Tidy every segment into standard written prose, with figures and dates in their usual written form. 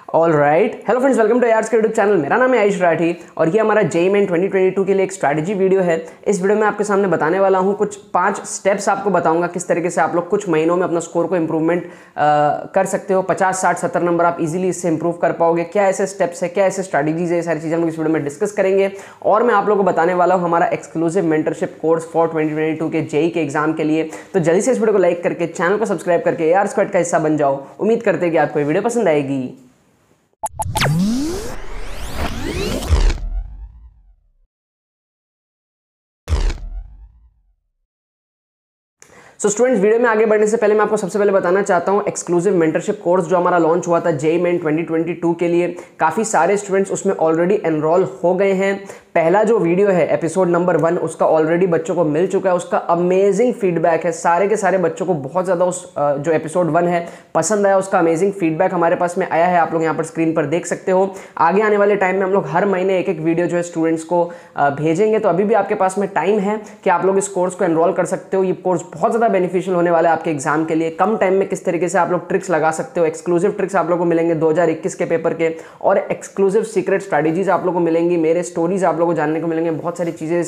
All right, hello friends, welcome to Ayush के YouTube channel. मेरा नाम है आयुष राठी और ये हमारा जेईई मेन 2022 के लिए एक स्ट्रैटेजी वीडियो है। इस वीडियो में आपके सामने बताने वाला हूँ कुछ 5 स्टेप्स आपको बताऊंगा किस तरीके से आप लोग कुछ महीनों में अपना स्कोर को इंप्रूवमेंट कर सकते हो। 50, 60, 70 नंबर आप इजीली इससे इंप्रूव कर पाओगे। क्या ऐसे स्टेप्स है, क्या ऐसे स्ट्रैटेजीज है, सारी चीज़ें हम लोग इस वीडियो में डिस्कस करेंगे। और मैं आप लोगों को बताने वाला हूँ हमारा एक्सक्लूसिव मेंटरशिप कोर्स फॉर 2022 के जेईई के एग्जाम के लिए। तो जल्दी से इस वीडियो को लाइक करके चैनल को सब्सक्राइब करके AR स्क्वाड का हिस्सा बन जाओ। उम्मीद करते हैं कि आपको ये वीडियो पसंद आएगी। सो स्टूडेंट्स, वीडियो में आगे बढ़ने से पहले मैं आपको सबसे पहले बताना चाहता हूं एक्सक्लूसिव मेंटरशिप कोर्स जो हमारा लॉन्च हुआ था जेईई मेन 2022 के लिए। काफ़ी सारे स्टूडेंट्स उसमें ऑलरेडी एनरोल हो गए हैं। पहला जो वीडियो है एपिसोड नंबर 1 उसका ऑलरेडी बच्चों को मिल चुका है। उसका अमेजिंग फीडबैक है। सारे के सारे बच्चों को बहुत ज़्यादा उस जो एपिसोड 1 है पसंद आया। उसका अमेजिंग फीडबैक हमारे पास में आया है, आप लोग यहाँ पर स्क्रीन पर देख सकते हो। आगे आने वाले टाइम में हम लोग हर महीने एक एक वीडियो जो है स्टूडेंट्स को भेजेंगे। तो अभी भी आपके पास में टाइम है कि आप लोग इस कोर्स को एनरोल कर सकते हो। ये कोर्स बहुत ज़्यादा बेनिफिशियल होने वाला है आपके एग्जाम के लिए। कम टाइम में किस तरीके से आप लोग ट्रिक्स लगा सकते हो, एक्सक्लूसिव ट्रिक्स आप लोगों को मिलेंगे 2021 के पेपर के, और एक्सक्लूसिव सीक्रेट स्ट्रैटेजीज आप लोगों को मिलेंगी, मेरे स्टोरीज आप लोगों को जानने को मिलेंगे। बहुत सारी चीज़ें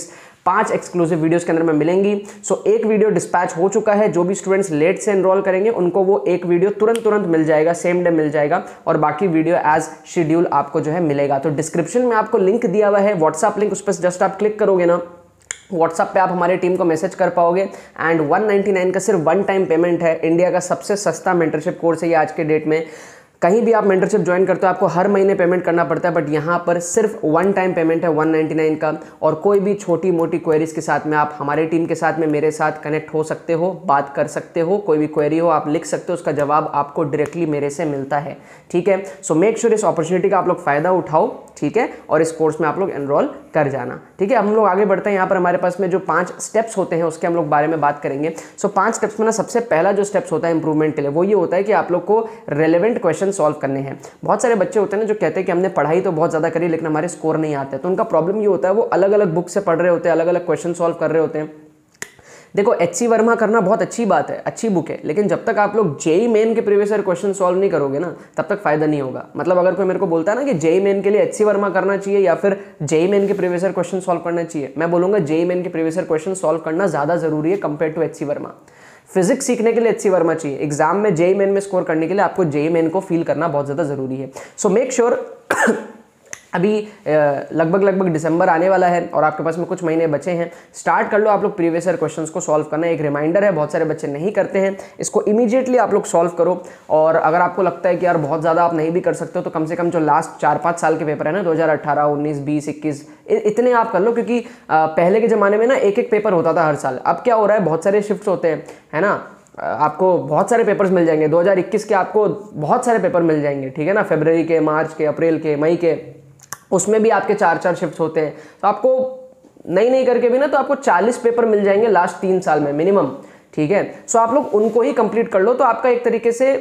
5 एक्सक्लूसिव वीडियोस के अंदर में मिलेंगी। सो एक वीडियो डिस्पैच हो चुका है। जो भी स्टूडेंट्स लेट से एनरोल करेंगे उनको वो एक वीडियो तुरंत मिल जाएगा, सेम डे मिल जाएगा, और बाकी वीडियो एज शेड्यूल आपको जो है मिलेगा। तो डिस्क्रिप्शन में आपको लिंक दिया हुआ है, व्हाट्सएप लिंक, उस पर जस्ट आप क्लिक करोगे ना, व्हाट्सएप पे आप हमारे टीम को मैसेज कर पाओगे। एंड 199 का सिर्फ 1 टाइम पेमेंट है। इंडिया का सबसे सस्ता मेंटरशिप कोर्स है ये आज के डेट में। कहीं भी आप मेंटरशिप ज्वाइन करते हो आपको हर महीने पेमेंट करना पड़ता है, बट यहाँ पर सिर्फ 1 टाइम पेमेंट है 199 का। और कोई भी छोटी मोटी क्वेरीज के साथ में आप हमारे टीम के साथ में मेरे साथ कनेक्ट हो सकते हो, बात कर सकते हो। कोई भी क्वेरी हो आप लिख सकते हो, उसका जवाब आपको डायरेक्टली मेरे से मिलता है। ठीक है, सो मेक श्योर इस अपॉर्चुनिटी का आप लोग फायदा उठाओ। ठीक है, और इस कोर्स में आप लोग एनरोल कर जाना। ठीक है, हम लोग आगे बढ़ते हैं। यहाँ पर हमारे पास में जो 5 स्टेप्स होते हैं उसके हम लोग बारे में बात करेंगे। सो 5 स्टेप्स में ना सबसे पहला जो स्टेप्स होता है इंप्रूवमेंट के लिए वो ये होता है कि आप लोग को रेलेवेंट क्वेश्चन सॉल्व करने हैं। बहुत सारे बच्चे होते हैं ना जो कहते हैं कि हमने पढ़ाई तो बहुत ज़्यादा करी लेकिन हमारे स्कोर नहीं आते। तो उनका प्रॉब्लम ये होता है वो अलग अलग बुक से पढ़ रहे होते हैं, अलग अलग क्वेश्चन सॉल्व कर रहे होते हैं। देखो, HC वर्मा करना बहुत अच्छी बात है, अच्छी बुक है, लेकिन जब तक आप लोग जेईई मेन के प्रीवियस ईयर क्वेश्चन सॉल्व नहीं करोगे ना तब तक फायदा नहीं होगा। मतलब अगर कोई मेरे को बोलता है ना कि जेईई मेन के लिए HC वर्मा करना चाहिए या फिर जेईई मेन के प्रीवियस ईयर क्वेश्चन सॉल्व करना चाहिए, मैं बोलूंगा जेईई मेन के प्रीवियस ईयर क्वेश्चन सॉल्व करना ज़्यादा जरूरी है compare to HC Verma. Physics सीखने के लिए HC वर्मा चाहिए, एग्जाम में जेईई मेन में स्कोर करने के लिए आपको जेईई मेन को फील करना बहुत ज़्यादा जरूरी है। सो मेक श्योर अभी लगभग दिसंबर आने वाला है और आपके पास में कुछ महीने बचे हैं। स्टार्ट कर लो आप लोग प्रीवियस ईयर क्वेश्चंस को सॉल्व करना। एक रिमाइंडर है, बहुत सारे बच्चे नहीं करते हैं, इसको इमीडिएटली आप लोग सॉल्व करो। और अगर आपको लगता है कि यार बहुत ज़्यादा आप नहीं भी कर सकते हो तो कम से कम जो लास्ट 4-5 साल के पेपर है ना 2018, 19, 20, 21 इतने आप कर लो। क्योंकि पहले के ज़माने में ना एक पेपर होता था हर साल। अब क्या हो रहा है, बहुत सारे शिफ्ट्स होते हैं, है ना। आपको बहुत सारे पेपर्स मिल जाएंगे 2021 के, आपको बहुत सारे पेपर मिल जाएंगे। ठीक है ना, फरवरी के, मार्च के, अप्रैल के, मई के, उसमें भी आपके 4-4 शिफ्ट्स होते हैं। तो आपको नहीं करके भी ना तो आपको 40 पेपर मिल जाएंगे लास्ट 3 साल में मिनिमम। ठीक है, सो आप लोग उनको ही कंप्लीट कर लो तो आपका एक तरीके से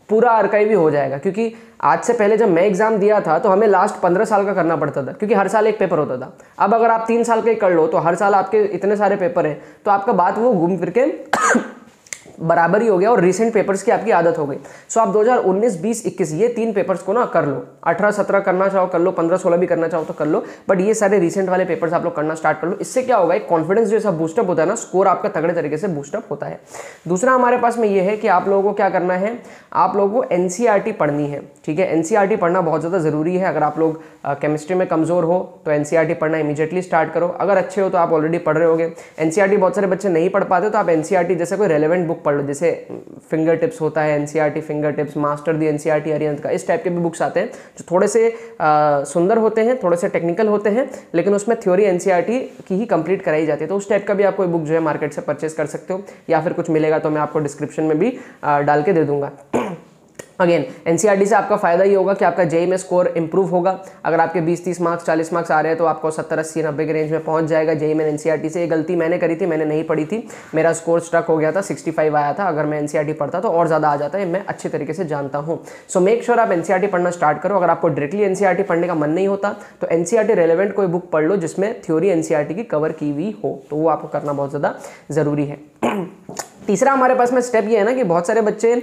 पूरा आर्काइव ही हो जाएगा। क्योंकि आज से पहले जब मैं एग्जाम दिया था तो हमें लास्ट 15 साल का करना पड़ता था, क्योंकि हर साल एक पेपर होता था। अब अगर आप 3 साल के कर लो तो हर साल आपके इतने सारे पेपर हैं तो आपका बात वो घूम फिर के बराबर ही हो गया और रीसेंट पेपर्स की आपकी आदत हो गई। सो आप 2019, 20, 21 ये 3 पेपर्स को ना कर लो। 18, 17 करना चाहो कर लो, 15, 16 भी करना चाहो तो कर लो, बट ये सारे रीसेंट वाले पेपर्स आप लोग करना स्टार्ट कर लो। इससे क्या होगा, एक कॉन्फिडेंस जो ऐसा बूस्टअप होता है ना, स्कोर आपका तगड़े तरीके से बूस्टअप होता है। दूसरा हमारे पास में ये है कि आप लोगों को क्या करना है, आप लोगों को NCERT पढ़नी है। ठीक है, NCERT पढ़ना बहुत ज़्यादा ज़रूरी है। अगर आप लोग केमिस्ट्री में कमज़ोर हो तो NCERT पढ़ना इमीडिएटली स्टार्ट करो। अगर अच्छे हो तो आप ऑलरेडी पढ़ रहे होगे। NCERT बहुत सारे बच्चे नहीं पढ़ पाते तो आप NCERT जैसे कोई रेलेवेंट बुक पढ़ लो, जैसे फिंगर टिप्स होता है NCERT फिंगर टिप्स, मास्टर दी NCERT अरिहंत का, इस टाइप के भी बुक्स आते हैं जो थोड़े से सुंदर होते हैं, थोड़े से टेक्निकल होते हैं, लेकिन उसमें थ्योरी NCERT की ही कंप्लीट कराई जाती है। तो उस टाइप का भी आप कोई बुक जो है मार्केट से परचेस कर सकते हो, या फिर कुछ मिलेगा तो मैं आपको डिस्क्रिप्शन में भी डाल के दे दूंगा। अगेन NCERT से आपका फायदा ये होगा कि आपका जेईई में स्कोर इंप्रूव होगा। अगर आपके 20-30 मार्क्स 40 मार्क्स आ रहे हैं तो आपको 70, 80, 90 के रेंज में पहुंच जाएगा जेईई में NCERT से। ये गलती मैंने करी थी, मैंने नहीं पढ़ी थी, मेरा स्कोर स्ट्रक हो गया था, 65 आया था। अगर मैं NCERT पढ़ता तो और ज़्यादा आ जाता है, मैं अच्छे तरीके से जानता हूँ। सो मेक श्योर आप NCERT पढ़ना स्टार्ट करो। अगर आपको डायरेक्टली NCERT पढ़ने का मन नहीं होता तो NCERT रेलेवेंट कोई बुक पढ़ लो जिसमें थ्योरी NCERT की कवर की हुई हो, तो वो आपको करना बहुत ज़्यादा ज़रूरी है। तीसरा हमारे पास में स्टेप ये है ना कि बहुत सारे बच्चे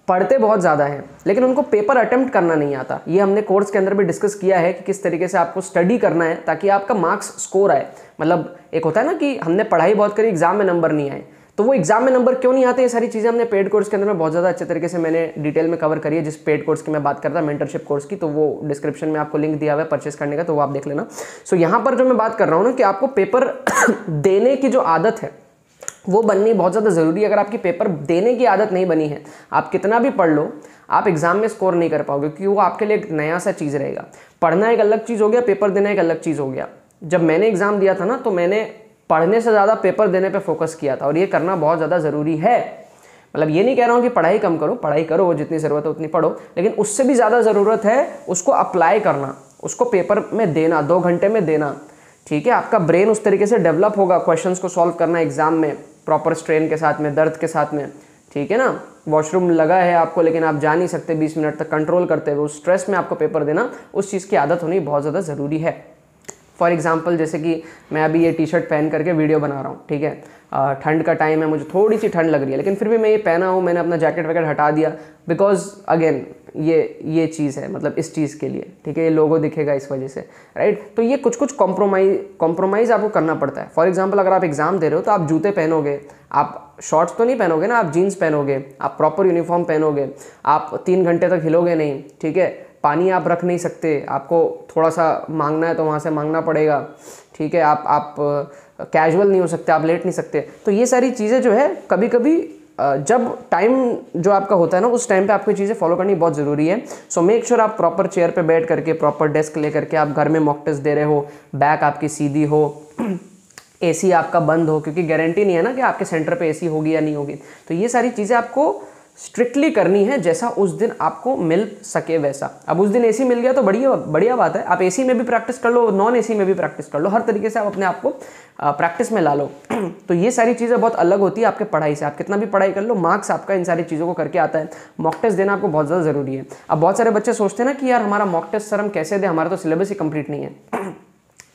पढ़ते बहुत ज़्यादा हैं लेकिन उनको पेपर अटेम्प्ट करना नहीं आता। ये हमने कोर्स के अंदर भी डिस्कस किया है कि किस तरीके से आपको स्टडी करना है ताकि आपका मार्क्स स्कोर आए। मतलब एक होता है ना कि हमने पढ़ाई बहुत करी, एग्जाम में नंबर नहीं आए, तो वो एग्जाम में नंबर क्यों नहीं आते, ये सारी चीज़ें हमने पेड कोर्स के अंदर में बहुत ज़्यादा अच्छे तरीके से मैंने डिटेल में कवर करी है। जिस पेड कोर्स की मैं बात करता मेंटरशिप कोर्स की, तो वो डिस्क्रिप्शन में आपको लिंक दिया हुआ है परचेस करने का, तो वो आप देख लेना। सो यहाँ पर जो मैं बात कर रहा हूँ ना कि आपको पेपर देने की जो आदत है वो बननी बहुत ज़्यादा ज़रूरी है। अगर आपकी पेपर देने की आदत नहीं बनी है, आप कितना भी पढ़ लो, आप एग्जाम में स्कोर नहीं कर पाओगे क्योंकि वो आपके लिए एक नया सा चीज़ रहेगा। पढ़ना एक अलग चीज़ हो गया, पेपर देना एक अलग चीज़ हो गया। जब मैंने एग्ज़ाम दिया था ना, तो मैंने पढ़ने से ज़्यादा पेपर देने पे फोकस किया था और ये करना बहुत ज़्यादा ज़रूरी है। मतलब ये नहीं कह रहा हूँ कि पढ़ाई कम करो, पढ़ाई करो, जितनी ज़रूरत है उतनी पढ़ो, लेकिन उससे भी ज़्यादा ज़रूरत है उसको अप्लाई करना, उसको पेपर में देना, 2 घंटे में देना। ठीक है, आपका ब्रेन उस तरीके से डेवलप होगा, क्वेश्चंस को सॉल्व करना एग्जाम में प्रॉपर स्ट्रेन के साथ में, दर्द के साथ में। ठीक है ना, वॉशरूम लगा है आपको लेकिन आप जा नहीं सकते 20 मिनट तक कंट्रोल करते हुए, उस स्ट्रेस में आपको पेपर देना, उस चीज़ की आदत होनी बहुत ज़्यादा ज़रूरी है। फॉर एग्जाम्पल जैसे कि मैं अभी ये टी शर्ट पहन करके वीडियो बना रहा हूँ, ठीक है, ठंड का टाइम है, मुझे थोड़ी सी ठंड लग रही है, लेकिन फिर भी मैं ये पहना हूँ, मैंने अपना जैकेट वैकेट हटा दिया, बिकॉज अगेन ये चीज़ है, मतलब इस चीज़ के लिए, ठीक है, ये लोगो दिखेगा इस वजह से, राइट। तो ये कुछ कॉम्प्रोमाइज़ आपको करना पड़ता है। फॉर एग्जाम्पल अगर आप एग्जाम दे रहे हो तो आप जूते पहनोगे, आप शॉर्ट्स तो नहीं पहनोगे ना, आप जीन्स पहनोगे, आप प्रॉपर यूनिफॉर्म पहनोगे, आप 3 घंटे तक हिलोगे नहीं, ठीक है, पानी आप रख नहीं सकते, आपको थोड़ा सा मांगना है तो वहाँ से मांगना पड़ेगा, ठीक है, आप कैजुअल नहीं हो सकते, आप लेट नहीं सकते। तो ये सारी चीज़ें जो है कभी कभी जब टाइम जो आपका होता है ना, उस टाइम पे आपको चीज़ें फॉलो करनी बहुत ज़रूरी है। सो मेक श्योर आप प्रॉपर चेयर पे बैठ करके, प्रॉपर डेस्क ले करके आप घर में मॉक टेस्ट दे रहे हो, बैक आपकी सीधी हो, एसी आपका बंद हो, क्योंकि गारंटी नहीं है ना कि आपके सेंटर पे एसी होगी या नहीं होगी। तो ये सारी चीज़ें आपको स्ट्रिक्टली करनी है, जैसा उस दिन आपको मिल सके वैसा। अब उस दिन एसी मिल गया तो बढ़िया बात है, आप एसी में भी प्रैक्टिस कर लो, नॉन एसी में भी प्रैक्टिस कर लो, हर तरीके से आप अपने आप को प्रैक्टिस में ला लो। तो ये सारी चीज़ें बहुत अलग होती है आपके पढ़ाई से। आप कितना भी पढ़ाई कर लो, मार्क्स आपका इन सारी चीज़ों को करके आता है। मॉक टेस्ट देना आपको बहुत ज़्यादा ज़रूरी है। अब बहुत सारे बच्चे सोचते हैं ना कि यार हमारा मॉक टेस्ट सर हम कैसे दें, हमारा तो सिलेबस ही कंप्लीट नहीं है।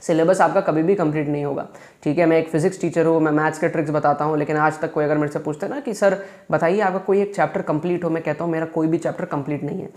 सिलेबस आपका कभी भी कंप्लीट नहीं होगा, ठीक है। मैं एक फिजिक्स टीचर हूँ, मैं मैथ्स के ट्रिक्स बताता हूँ, लेकिन आज तक कोई अगर मेरे से पूछता है ना कि सर बताइए आपका कोई एक चैप्टर कंप्लीट हो, मैं कहता हूँ मेरा कोई भी चैप्टर कंप्लीट नहीं है।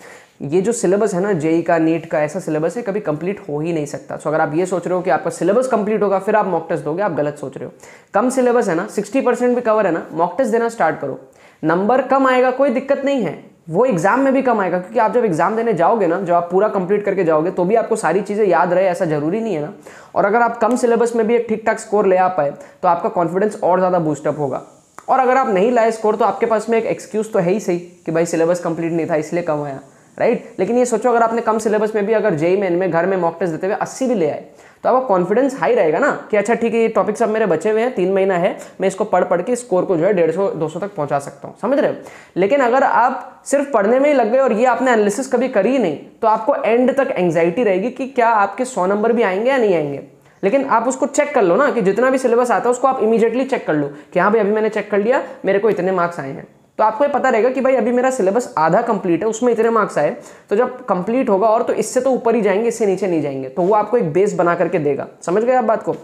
ये जो सिलेबस है ना, जेई का, नीट का, ऐसा सिलेबस है कभी कंप्लीट हो ही नहीं सकता। सो अगर आप ये सोच रहे हो कि आपका सिलेबस कंप्लीट होगा फिर आप मॉक टेस्ट दोगे, आप गलत सोच रहे हो। कम सिलेबस है ना, 60% भी कवर है ना, मॉक टेस्ट देना स्टार्ट करो। नंबर कम आएगा, कोई दिक्कत नहीं है, वो एग्जाम में भी कम आएगा, क्योंकि आप जब एग्जाम देने जाओगे ना, जब आप पूरा कंप्लीट करके जाओगे तो भी आपको सारी चीज़ें याद रहे ऐसा जरूरी नहीं है ना। और अगर आप कम सिलेबस में भी एक ठीक ठाक स्कोर ले आ पाए तो आपका कॉन्फिडेंस और ज़्यादा बूस्टअप होगा। और अगर आप नहीं लाए स्कोर तो आपके पास में एक एक्सक्यूज तो है ही सही कि भाई सिलेबस कंप्लीट नहीं था इसलिए कम आया, राइट। लेकिन ये सोचो अगर आपने कम सिलेबस में भी अगर जेईई मेन में घर में मॉक टेस्ट देते हुए 80 भी ले आए तो आपका कॉन्फिडेंस हाई रहेगा ना कि अच्छा ठीक है, ये टॉपिक सब मेरे बचे हुए हैं, 3 महीना है, मैं इसको पढ़ के स्कोर को जो है 150-200 तक पहुंचा सकता हूं, समझ रहे हो। लेकिन अगर आप सिर्फ पढ़ने में ही लग गए और ये आपने एनालिसिस कभी करी ही नहीं तो आपको एंड तक एंग्जाइटी रहेगी कि क्या आपके 100 नंबर भी आएंगे या नहीं आएंगे। लेकिन आप उसको चेक कर लो ना कि जितना भी सिलेबस आता है उसको आप इमीडिएटली चेक कर लो कि हाँ भाई अभी मैंने चेक कर लिया, मेरे को इतने मार्क्स आए हैं। तो आपको ये पता रहेगा कि भाई अभी मेरा सिलेबस आधा कंप्लीट है, उसमें इतने मार्क्स आए, तो जब कंप्लीट होगा और तो इससे तो ऊपर ही जाएंगे, इससे नीचे नहीं जाएंगे। तो वो आपको एक बेस बना करके देगा, समझ गए आप बात को।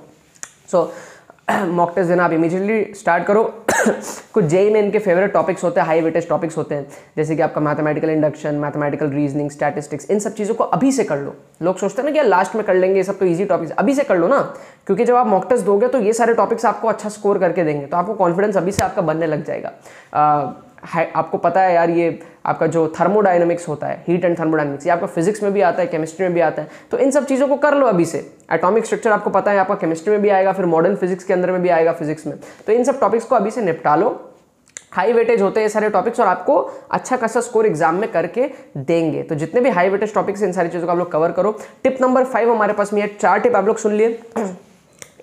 सो मॉक टेस्ट देना आप इमीडिएटली स्टार्ट करो। कुछ जेईई में इनके फेवरेट टॉपिक्स होते हैं, हाई वेटेज टॉपिक्स होते हैं, जैसे कि आपका mathematical induction, mathematical reasoning, statistics. इन सब चीज़ों को अभी से कर लो। लोग सोचते हैं ना कि यार लास्ट में कर लेंगे, ये सब तो ईजी टॉपिक्स, अभी से कर लो ना, क्योंकि जब आप मॉक टेस्ट दोगे तो ये सारे टॉपिक्स आपको अच्छा स्कोर करके देंगे, तो आपको कॉन्फिडेंस अभी से आपका बनने लग जाएगा। आपको पता है यार, ये आपका जो थर्मोडायनेमिक्स होता है, हीट एंड थर्मोडायनेमिक्स, ये आपका फिजिक्स में भी आता है, केमिस्ट्री में भी आता है, तो इन सब चीज़ों को कर लो अभी से। एटॉमिक स्ट्रक्चर आपको पता है, आपका केमिस्ट्री में भी आएगा, फिर मॉडर्न फिजिक्स के अंदर में भी आएगा फिजिक्स में। तो इन सब टॉपिक्स को अभी से निपटा लो। हाई वेटेज होते हैं ये सारे टॉपिक्स और आपको अच्छा खासा स्कोर एग्जाम में करके देंगे। तो जितने भी हाई वेटेज टॉपिक्स इन सारी चीज़ों को आप लोग कवर करो। टिप नंबर 5 हमारे पास में 4 टिप आप लोग सुन लिए।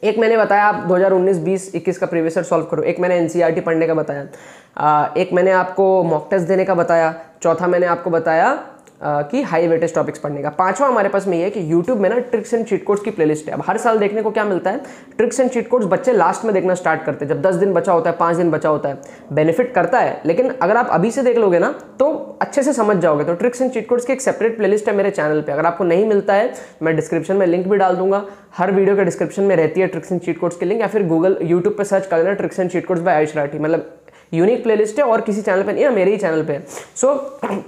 एक मैंने बताया आप 2019, 20, 21 का प्रीवियस ईयर सॉल्व करो। एक मैंने एनसीईआरटी पढ़ने का बताया। एक मैंने आपको मॉक टेस्ट देने का बताया। चौथा मैंने आपको बताया कि हाई वेटेज टॉपिक्स पढ़ने का। 5वां हमारे पास में ये है कि YouTube में ना ट्रिक्स एंड चीट कोड्स की प्लेलिस्ट है। अब हर साल देखने को क्या मिलता है, ट्रिक्स एंड चीट कोड्स बच्चे लास्ट में देखना स्टार्ट करते हैं, जब 10 दिन बचा होता है, 5 दिन बचा होता है। बेनिफिट करता है, लेकिन अगर आप अभी से देख लोगे ना तो अच्छे से समझ जाओगे। तो ट्रिक्स एंड चीट कोड्स की एक सेपरेट प्लेलिस्ट है मेरे चैनल पर। अगर आपको नहीं मिलता है, मैं डिस्क्रिप्शन में लिंक भी डाल दूंगा। हर वीडियो के डिस्क्रिप्शन में रहती है ट्रिक्स एंड चीट कोड्स की लिंक, या फिर गूगल यूट्यूब पर सर्च कर लेना tricks and cheat codes by Ayush Rathi. मतलब यूनिक प्लेलिस्ट है और किसी चैनल पे नहीं है, मेरे ही चैनल पे है। सो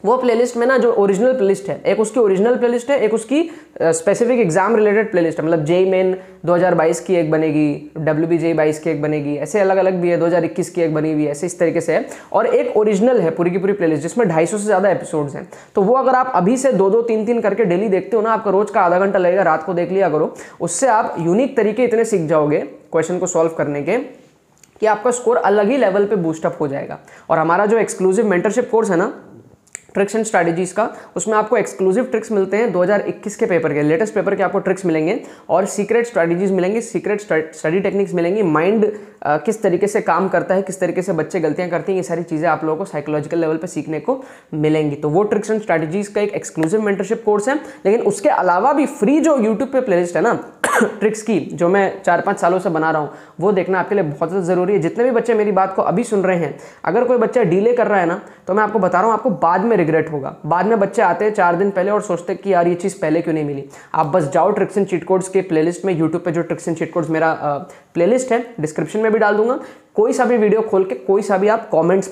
वो प्लेलिस्ट में ना जो ओरिजिनल प्लेलिस्ट है, एक उसकी ओरिजिनल प्लेलिस्ट है, एक उसकी स्पेसिफिक एग्जाम रिलेटेड प्लेलिस्ट है। मतलब जेई मेन 2022 की एक बनेगी, WBJ 22 की एक बनेगी, ऐसे अलग अलग भी है, 2021 की एक बनी हुई है, ऐसे इस तरीके से है। और एक ओरिजिनल है पूरी की पूरी प्लेलिस्ट जिसमें 250 से ज़्यादा एपिसोड्स हैं। तो वो अगर आप अभी से 2-2, 3-3 करके डेली देखते हो ना, आपका रोज का आधा घंटा लगेगा, रात को देख लिया करो। उससे आप यूनिक तरीके इतने सीख जाओगे क्वेश्चन को सॉल्व करने के कि आपका स्कोर अलग ही लेवल पे बूस्टअप हो जाएगा। और हमारा जो एक्सक्लूसिव मेंटरशिप कोर्स है ना, ट्रिक्स एंड स्ट्रैटेजीज का, उसमें आपको एक्सक्लूसिव ट्रिक्स मिलते हैं 2021 के पेपर के, लेटेस्ट पेपर के आपको ट्रिक्स मिलेंगे और सीक्रेट स्ट्रैटेजीज मिलेंगी, सीक्रेट स्टडी टेक्निक्स मिलेंगी, माइंड किस तरीके से काम करता है, किस तरीके से बच्चे गलतियां करते हैं, ये सारी चीज़ें आप लोगों को साइकोलॉजिकल लेवल पे सीखने को मिलेंगी। तो वो ट्रिक्स एंड स्ट्रैटेजीज का एक एक्सक्लूसिव मेंटरशिप कोर्स है। लेकिन उसके अलावा भी फ्री जो यूट्यूब पे प्लेलिस्ट है ना ट्रिक्स की, जो मैं 4-5 सालों से बना रहा हूँ, वो देखना आपके लिए बहुत ज़्यादा ज़रूरी है। जितने भी बच्चे मेरी बात को अभी सुन रहे हैं, अगर कोई बच्चा डिले कर रहा है ना, तो मैं आपको बता रहा हूँ, आपको बाद में रिग्रेट होगा। बाद में बच्चे आते हैं 4 दिन पहले और सोचते हैं कि यार ये चीज़ पहले क्यों नहीं मिली। आप बस जाओ ट्रिक्स एंड चीट कोड्स के प्लेलिस्ट में, यूट्यूब पे जो ट्रिक्स एंड चीट कोड्स मेरा प्लेलिस्ट है, डिस्क्रिप्शन में भी डाल दूंगा, कोई सा भी वीडियो खोल के कोई सा भी आप कमेंट्स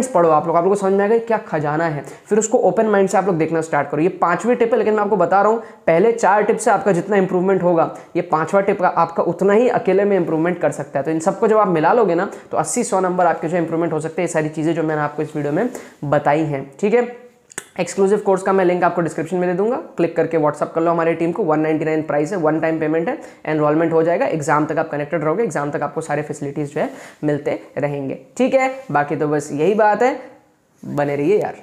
पढ़ो आप लोगों को समझ में आएगा क्या खजाना है। फिर उसको ओपन माइंड से आप लोग देखना स्टार्ट करो। ये 5वीं टिप है, लेकिन मैं आपको बता रहा हूँ पहले 4 टिप से आपका जितना इंप्रूवमेंट होगा, ये 5वां टिप आपका उतना ही अकेले में इंप्रूवमेंट कर सकता है। तो इन सबको जब आप मिला लोगे ना, तो 80-100 नंबर आपके जो इंप्रूवमेंट हो सकते हैं, ये सारी चीज़ें जो मैंने आपको इस वीडियो में बताई हैं। ठीक है, एक्सक्लूसिव कोर्स का मैं लिंक आपको डिस्क्रिप्शन में दे दूंगा, क्लिक करके व्हाट्सअप कर लो हमारी टीम को। 199 प्राइस है, 1 टाइम पेमेंट है, एनरोलमेंट हो जाएगा, एग्जाम तक आप कनेक्टेड रहोगे, एग्जाम तक आपको सारे फैसिलिटीज जो है मिलते रहेंगे। ठीक है, बाकी तो बस यही बात है, बने रहिए यार।